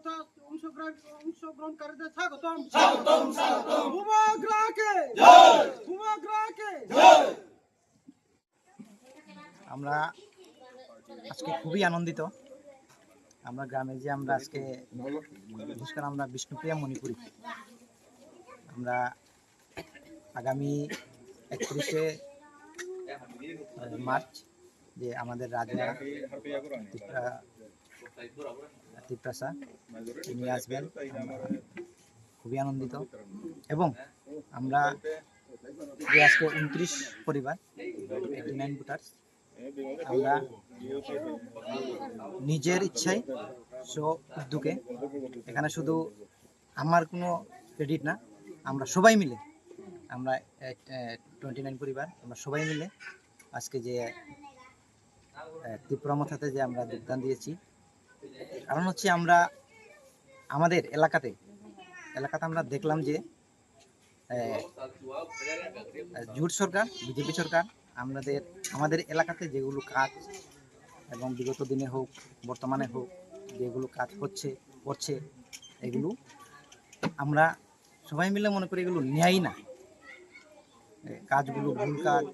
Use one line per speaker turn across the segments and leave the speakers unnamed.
তথা অংশগ্রহণকারীদের স্বাগতম স্বাগতম স্বাগতম উপগ্রহকে জয় উপগ্রহকে জয়।
আমরা আজকে খুবই আনন্দিত। আমরা গ্রামে যে আমরা আজকে বিশেষ করে আমরা বিষ্ণুপ্রিয়া মণিপুরী আমরা আগামী 31শে মার্চ যে আমাদের রাজা ত্রিপ্রাসা তিনি আসবেন, আমরা খুবই আনন্দিত। এবং আমরা যে আজকে 29 পরিবার 89 ভোটার্স আমরা নিজের ইচ্ছায় উদ্যোগে, এখানে শুধু আমার কোনো ক্রেডিট না, আমরা সবাই মিলে আমরা 29 পরিবার আমরা সবাই মিলে আজকে যে ত্রিপুরা মথাতে যে আমরা যোগদান দিয়েছি। কারণ হচ্ছে আমরা আমাদের এলাকাতে আমরা দেখলাম যে জোট সরকার বিজেপি সরকার আমাদের এলাকাতে যেগুলো কাজ এবং বিগত দিনে হোক বর্তমানে হোক যেগুলো কাজ করছে এগুলো আমরা সবাই মিলে মনে করি এগুলো ন্যায় না, কাজগুলো ভুল কাজ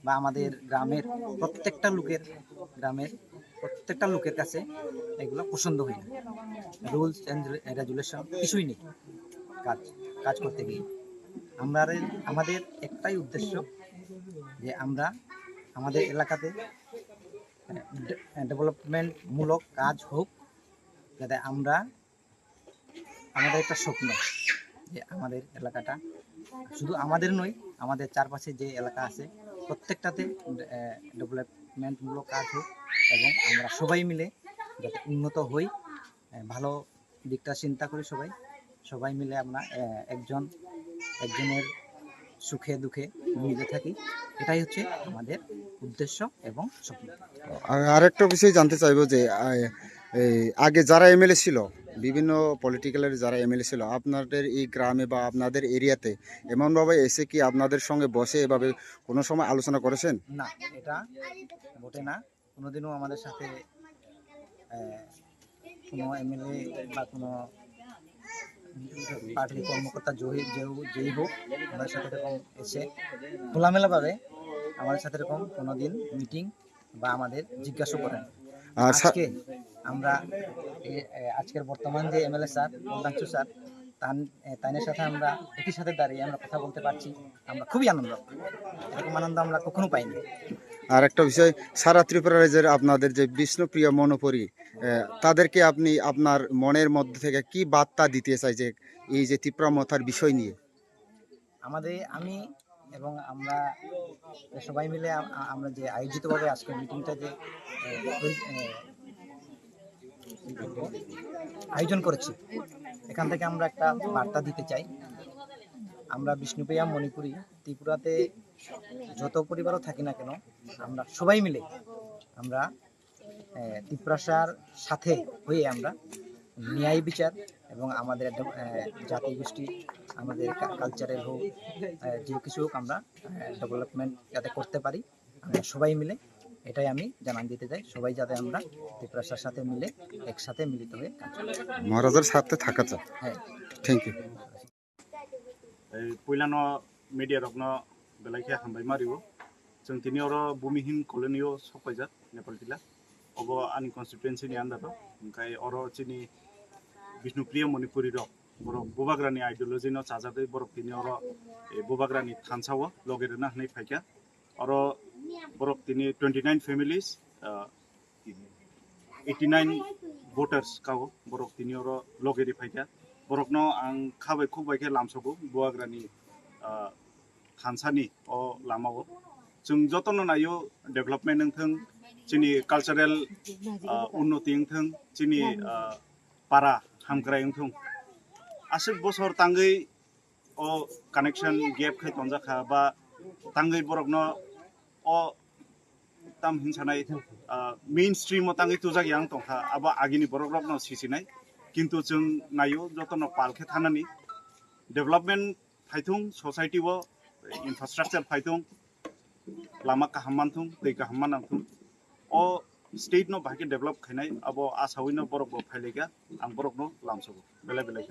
বা আমাদের গ্রামের প্রত্যেকটা লোকের কাছে এগুলো পছন্দ হয় না। রুলস অ্যান্ড রেগুলেশন কিছুই নেই কাজ করতে গিয়ে। আমাদের একটাই উদ্দেশ্য যে আমরা আমাদের এলাকাতে ডেভেলপমেন্টমূলক কাজ হোক, যাতে আমাদের একটা স্বপ্ন যে আমাদের এলাকাটা শুধু আমাদের নয়, আমাদের চারপাশে যে এলাকা আছে প্রত্যেকটাতে ডেভেলপমেন্টমূলক কাজ হোক এবং আমরা সবাই মিলে যাতে উন্নত হই, ভালো দিকটা চিন্তা করি সবাই মিলে আমরা একজনের সুখে দুঃখে মিলে থাকি। এটাই হচ্ছে আমাদের উদ্দেশ্য এবং স্বপ্ন।
আরেকটা বিষয় জানতে চাইবো যে আগে যারা এমএলএ ছিল, বিভিন্ন পলিটিক্যালের যারা এমএলএ ছিল আপনাদের এই গ্রামে বা আপনাদের এরিয়াতে এমনভাবে এসে কি আপনাদের সঙ্গে বসে এভাবে কোনো সময় আলোচনা করেছেন?
না, এটা বটে না। কোনোদিনও আমাদের সাথে কোনো এমএলএ বা কোনো পার্টির কর্মকর্তা যেই হোক আমাদের সাথে এরকম এসে খোলামেলাভাবে আমাদের সাথে এরকম কোনোদিন মিটিং বা আমাদের জিজ্ঞাসা করেন। আজকে আমরা আজকের বর্তমান যে এমএলএ স্যার বলদাংশু স্যার তাদের সাথে আমরা একই সাথে দাঁড়িয়ে আমরা কথা বলতে পারছি, আমরা খুবই আনন্দ। এরকম আনন্দ আমরা কখনো পাইনি।
আর একটা বিষয়, সারা ত্রিপুরা রাজ্যের আপনাদের যে বিষ্ণুপ্রিয়া মণিপুরী তাদেরকে আপনি আপনার মনের মধ্যে থেকে কি বার্তা দিতে চাই যে এই যে ত্রিপুরা মথার বিষয় নিয়ে?
আমি এবং আমরা সবাই মিলে আমরা যে আয়োজিতভাবে আজকে মিটিংটা যে আয়োজন করেছি, এখান থেকে আমরা একটা বার্তা দিতে চাই। আমরা বিষ্ণুপ্রিয়া মণিপুরী ত্রিপুরাতে যত পরিবারও থাকি না কেন, আমরা সবাই মিলে আমরা ত্রিপুরার সাথে হয়ে আমরা ন্যায় বিচার এবং আমাদের জাতি গোষ্ঠী আমাদের কালচারের হোক যে কিছু হোক আমরা ডেভেলপমেন্ট যাতে করতে পারি, আমরা সবাই মিলে এটাই আমি জানান দিতে চাই। সবাই যাতে আমরা ত্রিপুরার সাথে মিলে একসাথে মিলিত হয়ে
মহারাজার সাথে থাকা চাই।
হ্যাঁ,
থ্যাংক ইউ।
पहिलानो मिडिया रखनो बेलाइखे हामबाय मारियो जों तिनि अरो भूमिहीन कलोनियो सफायजात नेपाल जिल्ला अब आंनि कन्स्टिटुएन्सि नि आन्दाराव ओमफ्राय अरो चिनि बिष्णुप्रिय मणिपुरी रक बर बोबाग्रानि आइडियोलजि न चाजादै बरक तिनि अरो बोबाग्रानि थानसावो लगेरना हनै फाइका अरो बरक तिनि 29 फैमिलीज 89 voters काव बरक तिनि अरो लगेरि फाइका बरकनो आं खाबाय खुबायखे लामसगो बोआग्रानि थानसानि अ लामाव जों जतन नायो डेभलपमेन्ट नोंथों जोंनि कालचारेल उन्नति नोंथों जोंनि पारा हामग्राय नोंथों आसिक बसर तांगै अ कानेक्शन गेप खै तनजाखा बा तांगै बरकनो अ ताम हिंसानाय मेन स्ट्रीम तांगै तुजागि आं तंखा आबा आगिनि बरक रकनो सिसिनाय किन्तु जों नायो जतन पालखे थानानि डेभलपमेन्ट फाइथुं सोसाइटी वो इंफ्रास्ट्राक्चर फाइथुं लामा काहामानथुं दै काहामानांथुं अ स्टेट नो बाहाय डेभलप खायनाय अब आसावैनो बरकबो फायलायगा आं बरकनो लामसबो बेलाय बेलाय